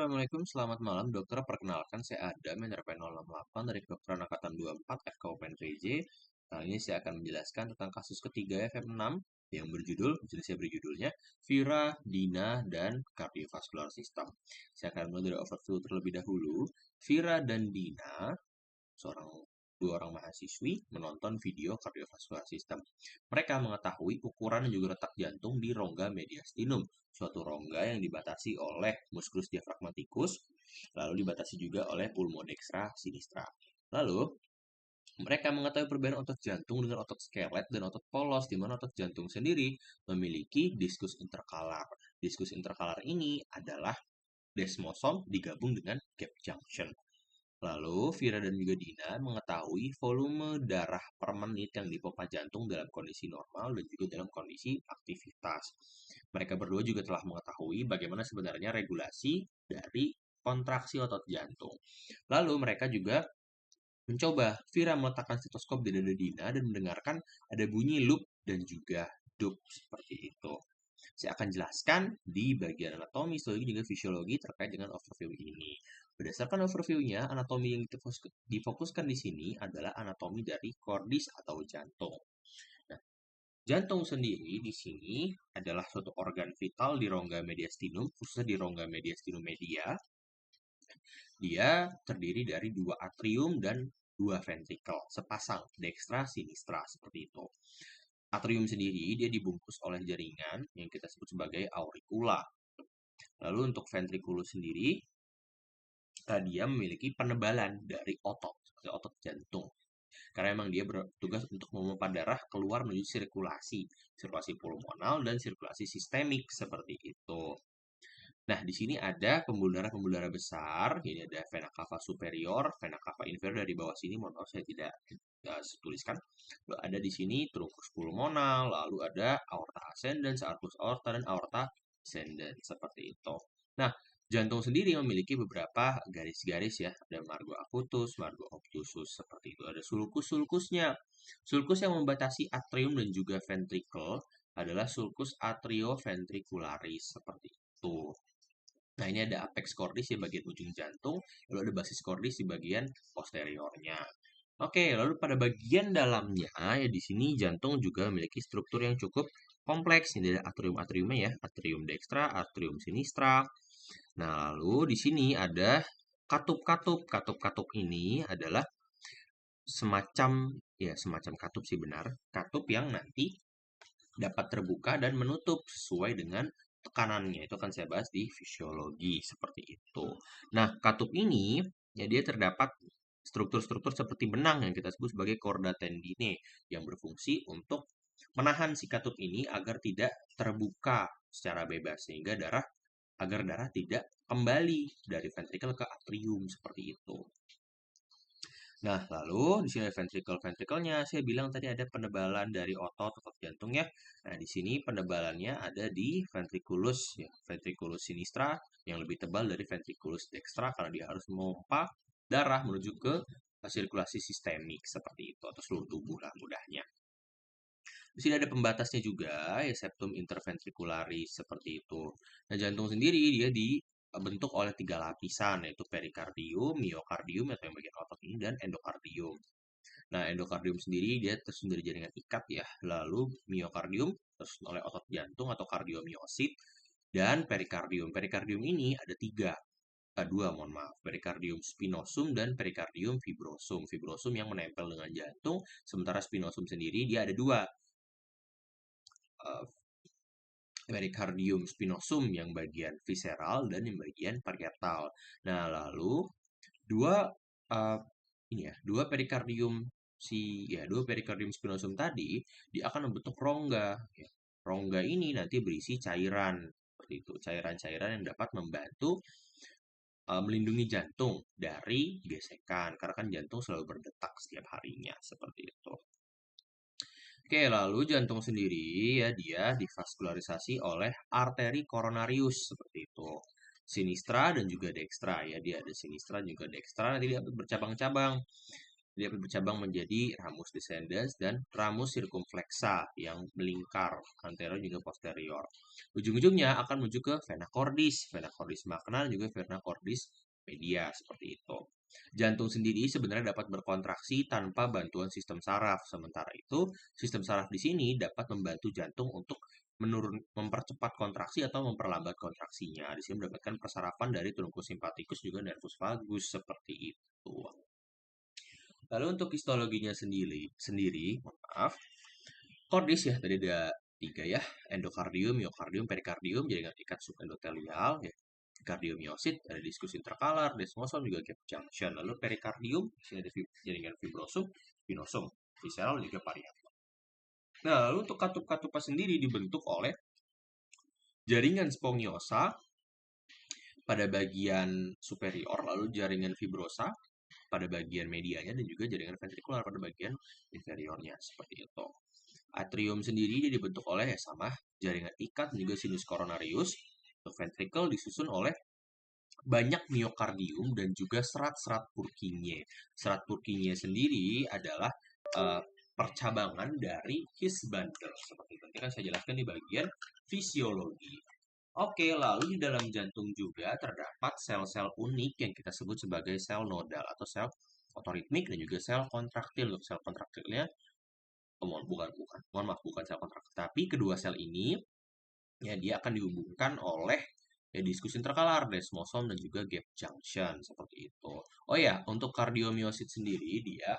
Assalamualaikum, selamat malam dokter. Perkenalkan saya Adam, NRP 068 dari Kedokteran Angkatan 24 F Kabupaten PJ. Kali ini saya akan menjelaskan tentang kasus ketiga FM6 yang berjudul, jadi saya beri judulnya Vira, Dina, dan Cardiovascular System. Saya akan mulai dari overview terlebih dahulu. Vira dan Dina, dua orang mahasiswi menonton video cardiovascular system. Mereka mengetahui ukuran dan juga letak jantung di rongga mediastinum, suatu rongga yang dibatasi oleh musculus diaphragmaticus, lalu dibatasi juga oleh pulmodextra sinistra. Lalu, mereka mengetahui perbedaan otot jantung dengan otot skelet dan otot polos, di mana otot jantung sendiri memiliki diskus interkalar. Diskus interkalar ini adalah desmosom digabung dengan gap junction. Lalu, Vira dan juga Dina mengetahui volume darah per menit yang dipompa jantung dalam kondisi normal dan juga dalam kondisi aktivitas. Mereka berdua juga telah mengetahui bagaimana sebenarnya regulasi dari kontraksi otot jantung. Lalu, mereka juga mencoba Vira meletakkan stetoskop di dada Dina dan mendengarkan ada bunyi loop dan juga dup seperti itu. Saya akan jelaskan di bagian anatomi, histologi, juga fisiologi terkait dengan overview ini. Berdasarkan overview-nya, anatomi yang difokuskan di sini adalah anatomi dari kordis atau jantung. Nah, jantung sendiri di sini adalah suatu organ vital di rongga mediastinum, khususnya di rongga mediastinum media. Dia terdiri dari dua atrium dan dua ventrikel, sepasang, dextra, sinistra, seperti itu. Atrium sendiri dia dibungkus oleh jaringan yang kita sebut sebagai auricula. Lalu untuk ventriculus sendiri, dia memiliki penebalan dari otot, seperti otot jantung. Karena memang dia bertugas untuk memompa darah keluar menuju sirkulasi, sirkulasi pulmonal dan sirkulasi sistemik seperti itu. Nah, di sini ada pembuluh darah besar. Ini ada vena cava superior, vena cava inferior dari bawah sini. Mohon maaf saya tidak tuliskan. Lalu ada di sini truncus pulmonal, lalu ada aorta ascendens, arcus aorta, dan aorta descendens seperti itu. Nah, jantung sendiri memiliki beberapa garis-garis ya. Ada margo acutus, margo obtusus seperti itu. Ada sulcus-sulcusnya. Sulcus yang membatasi atrium dan juga ventricle adalah sulcus atrioventricularis seperti itu. Nah, ini ada apex cordis di bagian ujung jantung, lalu ada basis cordis di bagian posteriornya. Oke, lalu pada bagian dalamnya, ya di sini jantung juga memiliki struktur yang cukup kompleks. Ini ada atrium-atriumnya ya, atrium dextra, atrium sinistra. Nah, lalu di sini ada katup-katup. Katup-katup ini adalah semacam katup sih benar, katup yang nanti dapat terbuka dan menutup sesuai dengan tekanannya. Itu akan saya bahas di fisiologi seperti itu. Nah, katup ini ya dia terdapat struktur-struktur seperti benang yang kita sebut sebagai chorda tendine yang berfungsi untuk menahan si katup ini agar tidak terbuka secara bebas sehingga agar darah tidak kembali dari ventrikel ke atrium seperti itu. Nah, lalu di sini ada ventrikel-ventrikelnya. Saya bilang tadi ada penebalan dari otot jantung ya. Nah, di sini penebalannya ada di ventriculus ya, ventriculus sinistra yang lebih tebal dari ventriculus dextra karena dia harus memompa darah menuju ke sirkulasi sistemik seperti itu atau seluruh tubuh lah mudahnya. Di sini ada pembatasnya juga ya septum interventricularis seperti itu. Nah, jantung sendiri dia dibentuk oleh tiga lapisan yaitu perikardium, miokardium atau yang bagian otot ini dan endokardium. Nah, endokardium sendiri dia tersusun dari jaringan ikat ya. Lalu miokardium tersusun oleh otot jantung atau kardiomiosit dan perikardium. Perikardium ini ada dua, mohon maaf. Perikardium spinosum dan perikardium fibrosum. Fibrosum yang menempel dengan jantung, sementara spinosum sendiri dia ada dua. Perikardium spinosum yang bagian visceral dan yang bagian parietal. Nah, lalu dua dua perikardium spinosum tadi dia akan membentuk rongga. Ya. Rongga ini nanti berisi cairan seperti itu, cairan-cairan yang dapat membantu melindungi jantung dari gesekan karena kan jantung selalu berdetak setiap harinya seperti itu. Oke, lalu jantung sendiri ya dia divaskularisasi oleh arteri coronarius seperti itu. Sinistra dan juga dextra ya, dia ada sinistra juga dextra nanti dia bercabang-cabang. Dia bercabang menjadi ramus descendens dan ramus circumflexa yang melingkar anterior juga posterior. Ujung-ujungnya akan menuju ke vena cordis magna dan juga vena cordis media seperti itu. Jantung sendiri sebenarnya dapat berkontraksi tanpa bantuan sistem saraf. Sementara itu, sistem saraf di sini dapat membantu jantung untuk mempercepat kontraksi atau memperlambat kontraksinya. Di sini mendapatkan persarafan dari trunkus simpatikus juga nervus vagus seperti itu. Lalu untuk histologinya sendiri, maaf, cordis ya tadi ada 3 ya, endokardium, miokardium, perikardium, jaringan ikat subendotelial ya. Kardiomiosit, ada diskus interkalar, desmosom juga gap junction. Lalu perikardium, sini ada jaringan fibrosum, spinosum, visceral juga parietal. Nah, lalu untuk katup-katupa sendiri dibentuk oleh jaringan spongiosa pada bagian superior, lalu jaringan fibrosa pada bagian medianya dan juga jaringan ventrikular pada bagian inferiornya seperti itu. Atrium sendiri dibentuk oleh sama jaringan ikat dan juga sinus coronarius. Untuk ventricle disusun oleh banyak miokardium dan juga serat-serat Purkinje. Serat Purkinje sendiri adalah percabangan dari his bundle. Seperti itu. Nanti kan saya jelaskan di bagian fisiologi. Oke, lalu di dalam jantung juga terdapat sel-sel unik yang kita sebut sebagai sel nodal atau sel otoritmik dan juga sel kontraktil. Untuk sel kontraktilnya, mohon maaf, bukan sel kontraktil. Tapi kedua sel ini, ya dia akan dihubungkan oleh ya, diskus interkalar, desmosom, dan juga gap junction, seperti itu. Oh ya, untuk kardiomiosit sendiri, dia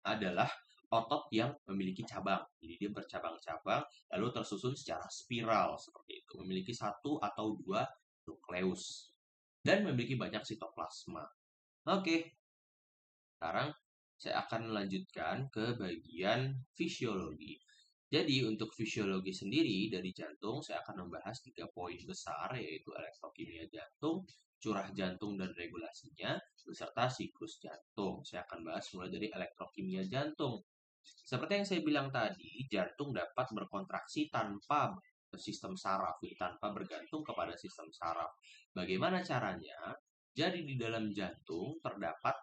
adalah otot yang memiliki cabang. Jadi dia bercabang-cabang, lalu tersusun secara spiral, seperti itu. Memiliki 1 atau 2 nukleus. Dan memiliki banyak sitoplasma. Oke, sekarang saya akan melanjutkan ke bagian fisiologi. Jadi untuk fisiologi sendiri dari jantung saya akan membahas 3 poin besar yaitu elektrokimia jantung, curah jantung dan regulasinya, beserta siklus jantung. Saya akan bahas mulai dari elektrokimia jantung. Seperti yang saya bilang tadi, jantung dapat berkontraksi tanpa sistem saraf, tanpa bergantung kepada sistem saraf. Bagaimana caranya? Jadi di dalam jantung terdapat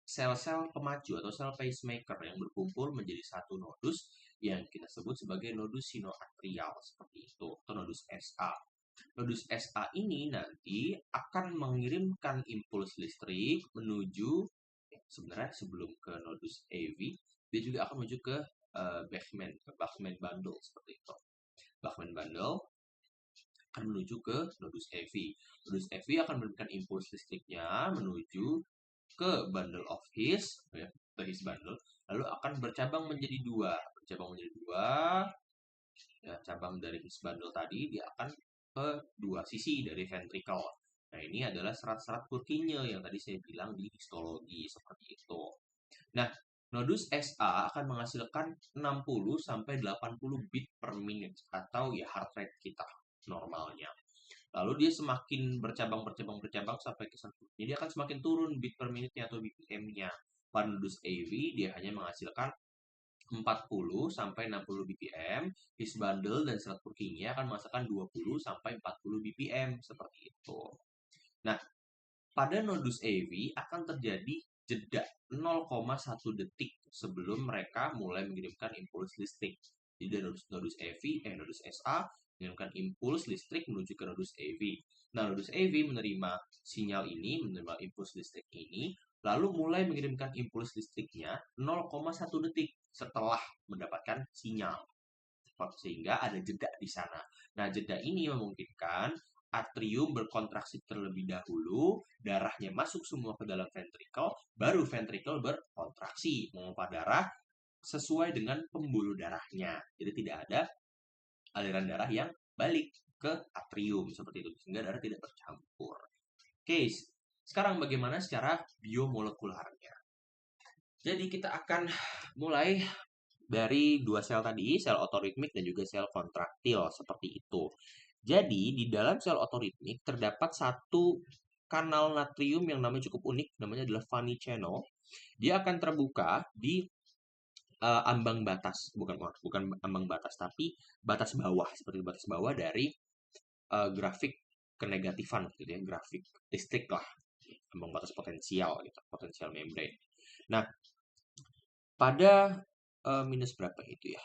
sel-sel pemacu atau sel pacemaker yang berkumpul menjadi satu nodus yang kita sebut sebagai nodus sinoatrial seperti itu atau nodus SA. Nodus SA ini nanti akan mengirimkan impuls listrik menuju sebenarnya sebelum ke nodus AV dia juga akan menuju ke Bachmann bundle seperti itu. Bachmann bundle akan menuju ke nodus AV. Nodus AV akan memberikan impuls listriknya menuju ke bundle of His, ya, ke His bundle, lalu akan bercabang menjadi 2. Bercabang menjadi 2, ya, cabang dari His bundle tadi, dia akan ke 2 sisi dari ventricle. Nah, ini adalah serat-serat Purkinje yang tadi saya bilang di histologi, seperti itu. Nah, nodus SA akan menghasilkan 60 sampai 80 beat per menit atau ya heart rate kita normalnya. Lalu dia semakin bercabang sampai ke ini dia akan semakin turun beat per menitnya atau BPM-nya. Pada nodus AV dia hanya menghasilkan 40 sampai 60 BPM, his bundle dan serat Purkinje akan menghasilkan 20 sampai 40 BPM seperti itu. Nah, pada nodus AV akan terjadi jeda 0,1 detik sebelum mereka mulai mengirimkan impuls listrik. Jadi dari nodus AV, nodus SA mengirimkan impuls listrik menuju ke nodus AV. Nah, nodus AV menerima sinyal ini, menerima impuls listrik ini, lalu mulai mengirimkan impuls listriknya 0,1 detik setelah mendapatkan sinyal. Sehingga ada jeda di sana. Nah, jeda ini memungkinkan atrium berkontraksi terlebih dahulu, darahnya masuk semua ke dalam ventricle, baru ventricle berkontraksi, memompa darah sesuai dengan pembuluh darahnya. Jadi tidak ada aliran darah yang balik ke atrium seperti itu, sehingga darah tidak bercampur. Oke, sekarang bagaimana secara biomolekularnya? Jadi kita akan mulai dari 2 sel tadi, sel otoritmik dan juga sel kontraktil seperti itu. Jadi di dalam sel otoritmik terdapat satu kanal natrium yang namanya cukup unik, namanya adalah Fanny channel. Dia akan terbuka di ambang batas, bukan ambang batas, tapi batas bawah, seperti batas bawah dari grafik kenegatifan, gitu ya, grafik listrik lah. ambang batas potensial gitu, potensial membrane. Nah, pada minus berapa itu ya?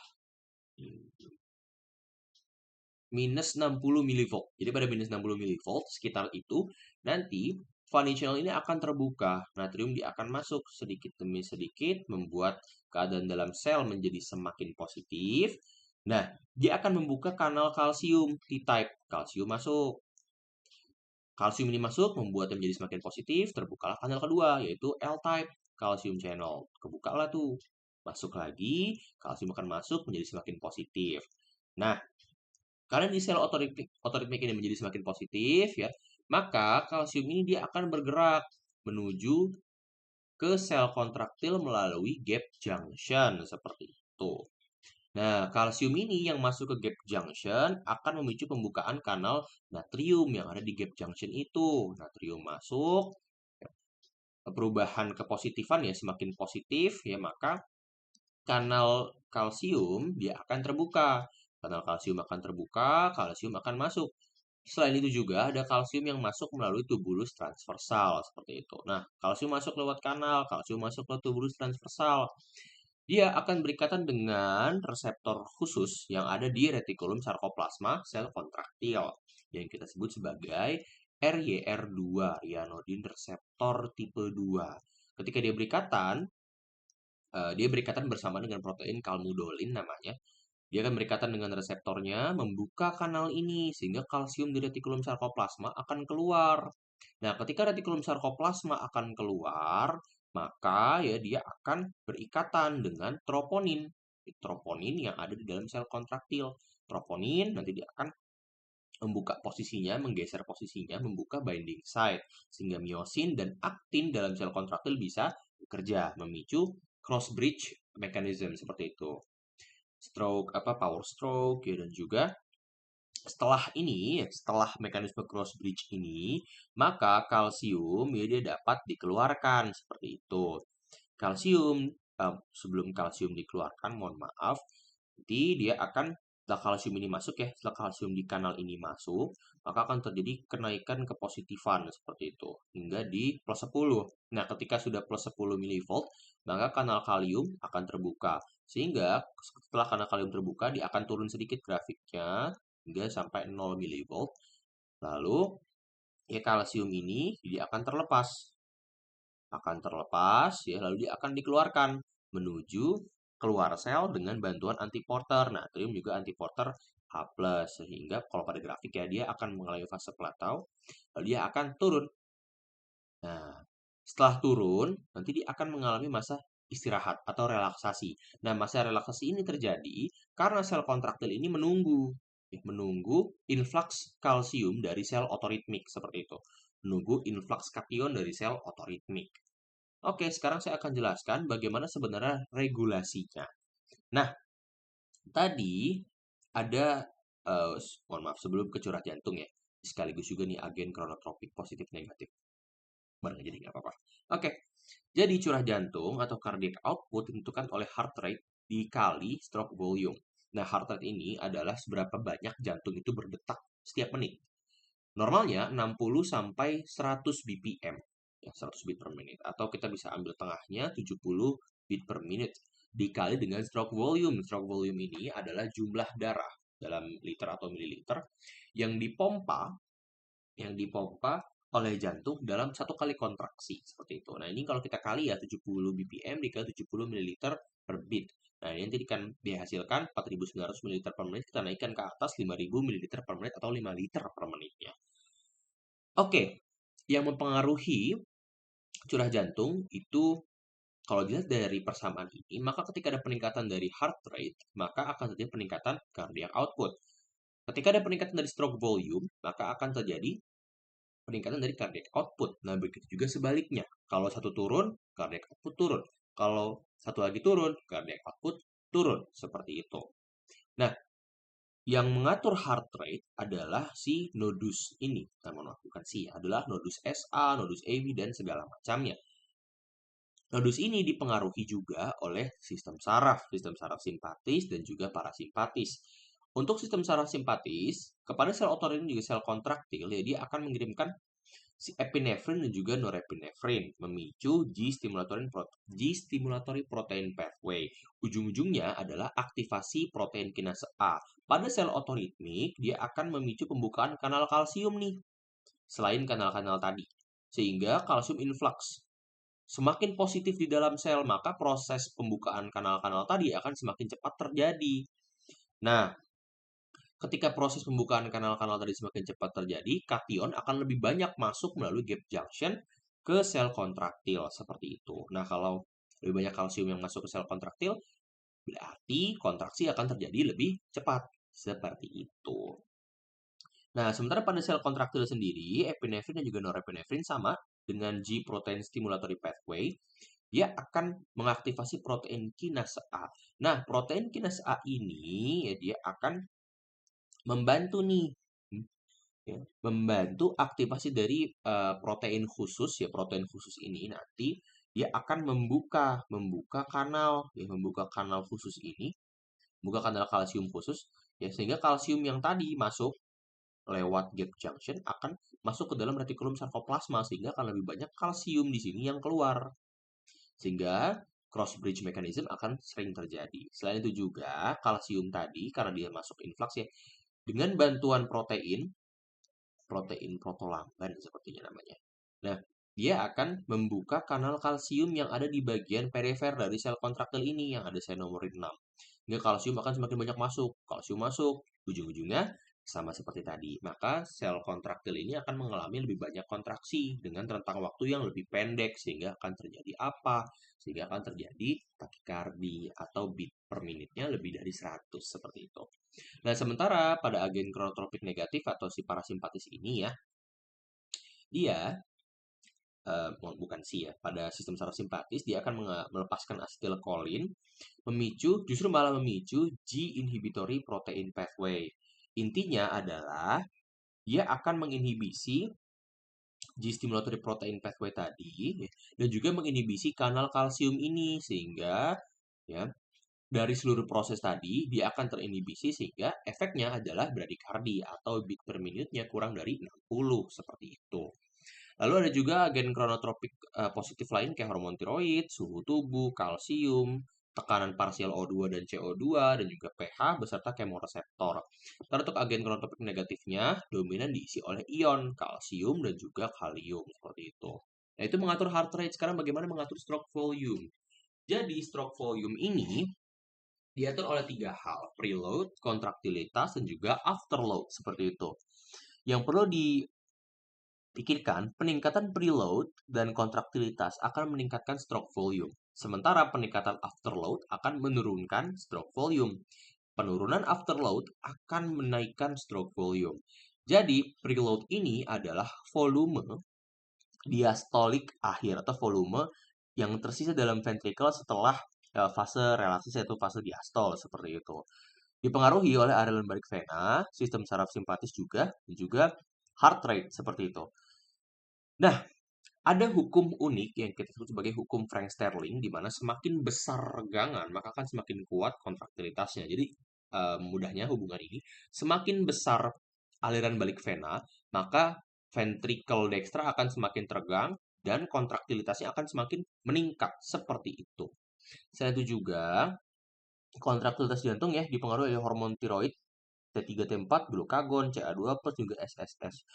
Minus 60 mV. Jadi pada minus 60 mV sekitar itu nanti Vanity channel ini akan terbuka. Natrium dia akan masuk sedikit demi sedikit membuat keadaan dalam sel menjadi semakin positif. Nah, dia akan membuka kanal kalsium T-type. Kalsium masuk. Kalsium ini masuk membuatnya menjadi semakin positif, terbukalah kanal kedua yaitu L-type kalsium channel. Kebukalah tuh. Masuk lagi, kalsium akan masuk menjadi semakin positif. Nah, karena di sel otoritmik ini menjadi semakin positif ya, maka kalsium ini dia akan bergerak menuju ke sel kontraktil melalui gap junction seperti itu. Nah, kalsium ini yang masuk ke gap junction akan memicu pembukaan kanal natrium yang ada di gap junction itu. Natrium masuk, perubahan kepositifan ya semakin positif ya, maka kanal kalsium dia akan terbuka. Kanal kalsium akan terbuka, kalsium akan masuk. Selain itu juga ada kalsium yang masuk melalui tubulus transversal seperti itu. Nah, kalsium masuk lewat kanal, kalsium masuk lewat tubulus transversal. Dia akan berikatan dengan reseptor khusus yang ada di retikulum sarkoplasma sel kontraktil yang kita sebut sebagai RYR2, ryanodin reseptor tipe 2. Ketika dia berikatan bersama dengan protein kalmudolin namanya. Dia akan berikatan dengan reseptornya, membuka kanal ini, sehingga kalsium di retikulum sarkoplasma akan keluar. Nah, ketika retikulum sarkoplasma akan keluar, maka ya dia akan berikatan dengan troponin. Troponin yang ada di dalam sel kontraktil. Troponin nanti dia akan membuka posisinya, menggeser posisinya, membuka binding site. Sehingga miosin dan aktin dalam sel kontraktil bisa bekerja, memicu cross bridge mechanism seperti itu. Stroke power stroke ya, dan juga setelah mekanisme cross bridge ini, maka kalsium ya dia dapat dikeluarkan seperti itu. Kalsium sebelum kalsium dikeluarkan, mohon maaf, nanti dia akan setelah kalsium ini masuk ya, setelah kalsium di kanal ini masuk, maka akan terjadi kenaikan kepositifan seperti itu hingga di plus 10. Nah, ketika sudah plus 10 mV, maka kanal kalium akan terbuka. Sehingga setelah kanal kalium terbuka, dia akan turun sedikit grafiknya hingga sampai 0 mV. Lalu ya kalsium ini dia akan terlepas ya, lalu dia akan dikeluarkan menuju keluar sel dengan bantuan antiporter. Natrium juga antiporter H+, sehingga kalau pada grafik ya dia akan mengalami fase plateau, lalu dia akan turun. Nah, setelah turun, nanti dia akan mengalami masa istirahat atau relaksasi. Nah, masa relaksasi ini terjadi karena sel kontraktil ini menunggu influx kalsium dari sel otoritmik seperti itu. Menunggu influx kation dari sel otoritmik. Oke, sekarang saya akan jelaskan bagaimana sebenarnya regulasinya. Nah, tadi ada, mohon maaf sebelum ke curah jantung ya, sekaligus juga nih agen kronotropik positif negatif. Bareng jadi nggak apa-apa. Oke, jadi curah jantung atau cardiac output ditentukan oleh heart rate dikali stroke volume. Nah, heart rate ini adalah seberapa banyak jantung itu berdetak setiap menit. Normalnya 60 sampai 100 BPM, ya 100 beat per menit. Atau kita bisa ambil tengahnya 70 beat per menit dikali dengan stroke volume. Stroke volume ini adalah jumlah darah dalam liter atau mililiter yang dipompa oleh jantung dalam satu kali kontraksi seperti itu. Nah, ini kalau kita kali ya 70 BPM dikali 70 ml per beat. Nah, ini nanti akan dihasilkan 4.900 ml per menit, kita naikkan ke atas 5.000 ml per menit atau 5 liter per menitnya. Oke, yang mempengaruhi curah jantung itu kalau dilihat dari persamaan ini, maka ketika ada peningkatan dari heart rate, maka akan terjadi peningkatan cardiac output. Ketika ada peningkatan dari stroke volume, maka akan terjadi peningkatan dari cardiac output. Nah, begitu juga sebaliknya. Kalau satu turun, cardiac output turun. Kalau satu lagi turun, cardiac output turun. Seperti itu. Nah, yang mengatur heart rate adalah si nodus ini. Nah, bukan si, adalah nodus SA, nodus AV, dan segala macamnya. Nodus ini dipengaruhi juga oleh sistem saraf simpatis dan juga parasimpatis. Untuk sistem saraf simpatis, kepada sel otorin juga sel kontraktil, ya, dia akan mengirimkan Si epinefrin dan juga norepinefrin memicu G-stimulatory protein pathway. Ujung-ujungnya adalah aktivasi protein kinase A. Pada sel otoritmik, dia akan memicu pembukaan kanal kalsium nih, selain kanal-kanal tadi. Sehingga kalsium influx. Semakin positif di dalam sel, maka proses pembukaan kanal-kanal tadi akan semakin cepat terjadi. Nah, ketika proses pembukaan kanal-kanal tadi semakin cepat terjadi, kation akan lebih banyak masuk melalui gap junction ke sel kontraktil seperti itu. Nah, kalau lebih banyak kalsium yang masuk ke sel kontraktil, berarti kontraksi akan terjadi lebih cepat seperti itu. Nah, sementara pada sel kontraktil sendiri, epinefrin dan juga norepinefrin sama dengan G protein stimulatory pathway, dia akan mengaktifasi protein kinase A. Nah, protein kinase A ini ya dia akan membantu nih, ya, membantu aktivasi dari protein khusus ya. Protein khusus ini nanti dia akan membuka kanal khusus ini, membuka kanal kalsium khusus ya, sehingga kalsium yang tadi masuk lewat gap junction akan masuk ke dalam retikulum sarkoplasma, sehingga akan lebih banyak kalsium di sini yang keluar, sehingga cross bridge mechanism akan sering terjadi. Selain itu juga kalsium tadi karena dia masuk influx ya, dengan bantuan protein protolamban sepertinya namanya. Nah, dia akan membuka kanal kalsium yang ada di bagian perifer dari sel kontraktil ini yang ada sel nomor 6. Hingga kalsium akan semakin banyak masuk. Kalsium masuk, ujung-ujungnya sama seperti tadi. Maka sel kontraktil ini akan mengalami lebih banyak kontraksi dengan rentang waktu yang lebih pendek, sehingga akan terjadi apa? Sehingga akan terjadi takikardi atau beat per menitnya lebih dari 100 seperti itu. Nah, sementara pada agen kronotropik negatif atau si parasimpatis ini ya, dia bukan si ya, pada sistem saraf simpatis dia akan melepaskan asetilkolin, justru malah memicu G inhibitory protein pathway. Intinya adalah dia akan menginhibisi G stimulatory protein pathway tadi ya, dan juga menginhibisi kanal kalsium ini, sehingga ya dari seluruh proses tadi dia akan terinhibisi, sehingga efeknya adalah bradikardi atau beat per minute-nya kurang dari 60 seperti itu. Lalu ada juga agen kronotropik positif lain kayak hormon tiroid, suhu tubuh, kalsium, tekanan parsial O2 dan CO2, dan juga pH beserta kemoreseptor. Karena untuk agen kronotropik negatifnya dominan diisi oleh ion kalsium dan juga kalium seperti itu. Nah, itu mengatur heart rate. Sekarang bagaimana mengatur stroke volume? Jadi stroke volume ini diatur oleh 3 hal, preload, kontraktilitas, dan juga afterload seperti itu. Yang perlu dipikirkan, peningkatan preload dan kontraktilitas akan meningkatkan stroke volume, sementara peningkatan afterload akan menurunkan stroke volume. Penurunan afterload akan menaikkan stroke volume. Jadi, preload ini adalah volume diastolik akhir atau volume yang tersisa dalam ventricle setelah fase relaksis, yaitu fase diastol seperti itu. Dipengaruhi oleh area balik vena, sistem saraf simpatis juga, dan juga heart rate seperti itu. Nah, ada hukum unik yang kita sebut sebagai hukum Frank Sterling, di mana semakin besar regangan, maka akan semakin kuat kontraktilitasnya. Jadi, mudahnya hubungan ini, semakin besar aliran balik vena, maka ventricle dextra akan semakin teregang, dan kontraktilitasnya akan semakin meningkat, seperti itu. Selain itu juga, kontraktilitas jantung ya dipengaruhi oleh hormon tiroid, T3, T4, glukagon, CA2+, juga SSS.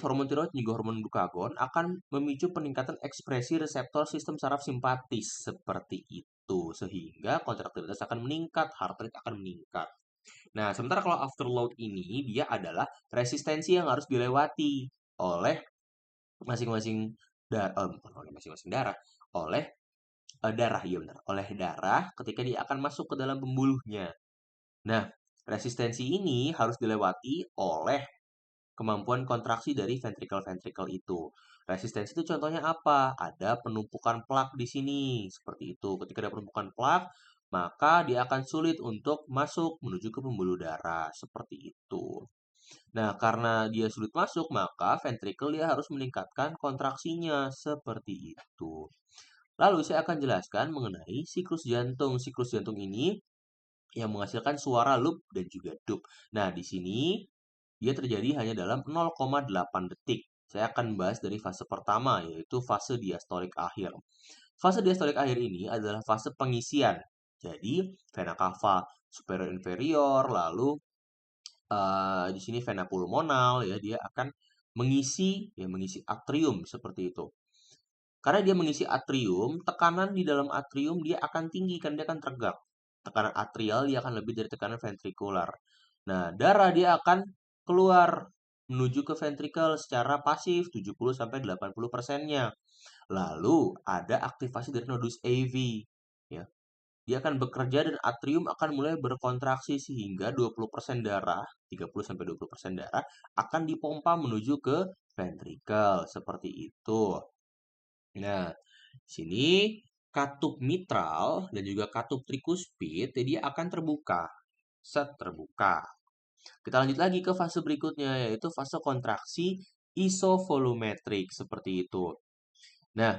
Hormon tiroid juga hormon glukagon akan memicu peningkatan ekspresi reseptor sistem saraf simpatis seperti itu, sehingga kontraktilitas akan meningkat, heart rate akan meningkat. Nah, sementara kalau afterload ini dia adalah resistensi yang harus dilewati oleh masing-masing darah, oleh darah, iya benar, oleh darah ketika dia akan masuk ke dalam pembuluhnya. Nah, resistensi ini harus dilewati oleh kemampuan kontraksi dari ventricle-ventricle itu. Resistensi itu contohnya apa? Ada penumpukan plak di sini, seperti itu. Ketika ada penumpukan plak, maka dia akan sulit untuk masuk menuju ke pembuluh darah, seperti itu. Nah, karena dia sulit masuk, maka ventricle dia harus meningkatkan kontraksinya, seperti itu. Lalu saya akan jelaskan mengenai siklus jantung. Siklus jantung ini yang menghasilkan suara loop dan juga dup. Nah, di sini dia terjadi hanya dalam 0,8 detik. Saya akan bahas dari fase pertama, yaitu fase diastolik akhir. Fase diastolik akhir ini adalah fase pengisian. Jadi, vena cava superior inferior, lalu di sini vena pulmonal ya, dia akan mengisi atrium seperti itu. Karena dia mengisi atrium, tekanan di dalam atrium dia akan tinggi kan dia akan teregak. Tekanan atrial dia akan lebih dari tekanan ventrikular. Nah, darah dia akan keluar menuju ke ventrikel secara pasif 70 sampai 80%-nya. Lalu ada aktivasi dari nodus AV ya. Dia akan bekerja dan atrium akan mulai berkontraksi sehingga 20% darah, 30 sampai 20% darah akan dipompa menuju ke ventrikel seperti itu. Nah, sini katup mitral dan juga katup trikuspid dia akan terbuka. Set terbuka. Kita lanjut lagi ke fase berikutnya yaitu fase kontraksi isovolumetrik seperti itu. Nah,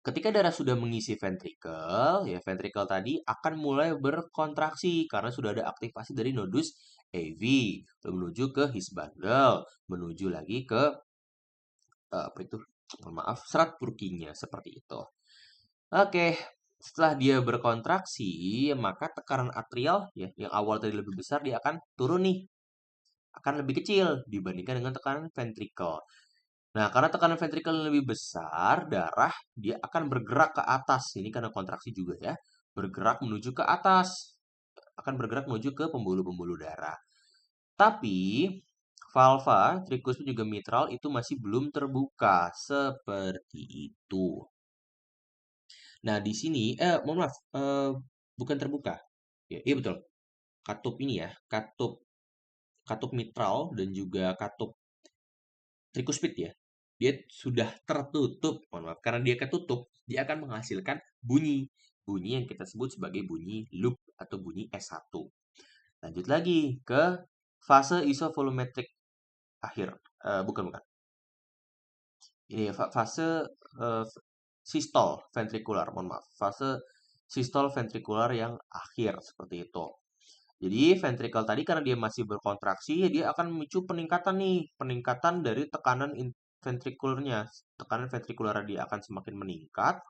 ketika darah sudah mengisi ventrikel, ya ventrikel tadi akan mulai berkontraksi karena sudah ada aktivasi dari nodus AV, menuju ke his bundle, menuju lagi ke apa itu? Mohon maaf, serat Purkinje seperti itu. Oke, setelah dia berkontraksi, maka tekanan atrial ya yang awal tadi lebih besar dia akan turun nih, akan lebih kecil dibandingkan dengan tekanan ventrikel. Nah, karena tekanan ventrikel lebih besar, darah dia akan bergerak ke atas. Ini karena kontraksi juga ya. Bergerak menuju ke atas. Akan bergerak menuju ke pembuluh-pembuluh darah. Tapi, valva, tricuspid juga mitral itu masih belum terbuka. Seperti itu. Nah, di sini, mohon maaf, bukan terbuka. Ya, iya betul. Katup ini ya, katup mitral dan juga katup trikuspid ya. Dia sudah tertutup, mohon maaf, karena dia ketutup, dia akan menghasilkan bunyi. Bunyi yang kita sebut sebagai bunyi loop atau bunyi S1. Lanjut lagi ke fase isovolumetrik akhir. Bukan. Ini fase sistol ventrikular, mohon maaf. Fase sistol ventrikular yang akhir seperti itu. Jadi ventrikel tadi karena dia masih berkontraksi, dia akan memicu peningkatan dari tekanan ventrikulnya. Tekanan ventrikular dia akan semakin meningkat,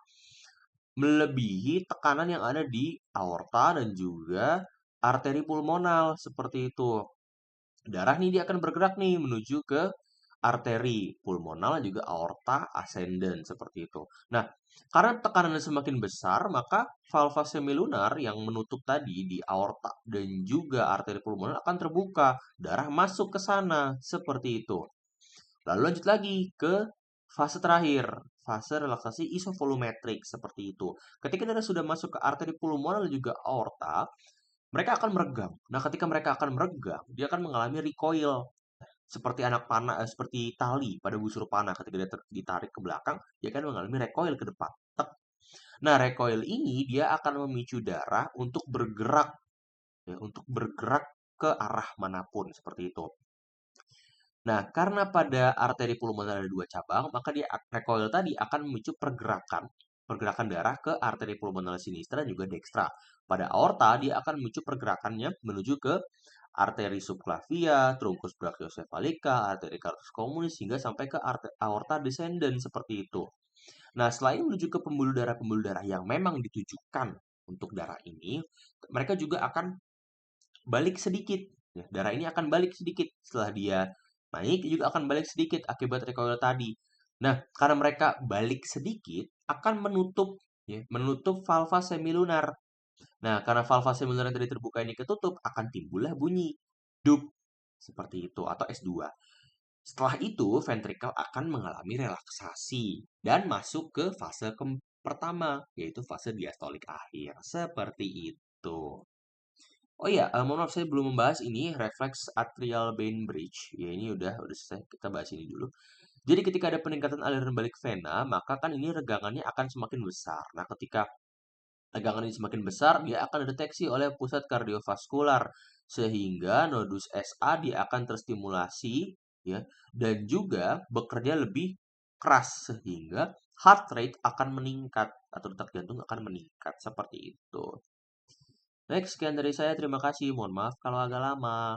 melebihi tekanan yang ada di aorta dan juga arteri pulmonal seperti itu. Darah nih dia akan bergerak nih menuju ke arteri pulmonal dan juga aorta ascendens seperti itu. Nah, karena tekanannya semakin besar, maka valva semilunar yang menutup tadi di aorta dan juga arteri pulmonar akan terbuka, darah masuk ke sana seperti itu. Lalu lanjut lagi ke fase terakhir, fase relaksasi isovolumetrik seperti itu. Ketika darah sudah masuk ke arteri pulmonar dan juga aorta, mereka akan meregang. Nah, ketika mereka akan meregang, dia akan mengalami recoil seperti anak panah, seperti tali pada busur panah ketika dia ditarik ke belakang, dia akan mengalami recoil ke depan. Tek. Nah, recoil ini dia akan memicu darah untuk bergerak, ya, untuk bergerak ke arah manapun seperti itu. Nah, karena pada arteri pulmoner ada dua cabang, maka dia recoil tadi akan memicu pergerakan darah ke arteri pulmoner sinistra dan juga dextra. Pada aorta, dia akan memicu pergerakannya menuju ke arteri subclavia, truncus brachiocephalica, arteri cardiac communis hingga sampai ke aorta descendens seperti itu. Nah, selain menuju ke pembuluh darah yang memang ditujukan untuk darah ini, mereka juga akan balik sedikit. Ya, darah ini akan balik sedikit setelah dia naik juga akan balik sedikit akibat recoil tadi. Nah, karena mereka balik sedikit akan menutup valva semilunar. Nah, karena valva semilunar yang tadi terbuka ini ketutup, akan timbullah bunyi dup seperti itu atau S2. Setelah itu, ventrikel akan mengalami relaksasi dan masuk ke fase pertama, yaitu fase diastolik akhir. Seperti itu. Oh iya, mohon maaf saya belum membahas ini refleks atrial vein bridge. Ya ini udah selesai, kita bahas ini dulu. Jadi ketika ada peningkatan aliran balik vena, maka kan ini regangannya akan semakin besar. Nah, ketika regangan ini semakin besar, dia akan dideteksi oleh pusat kardiovaskular sehingga nodus SA dia akan terstimulasi ya dan juga bekerja lebih keras sehingga heart rate akan meningkat atau detak jantung akan meningkat seperti itu. Baik, sekian dari saya. Terima kasih. Mohon maaf kalau agak lama.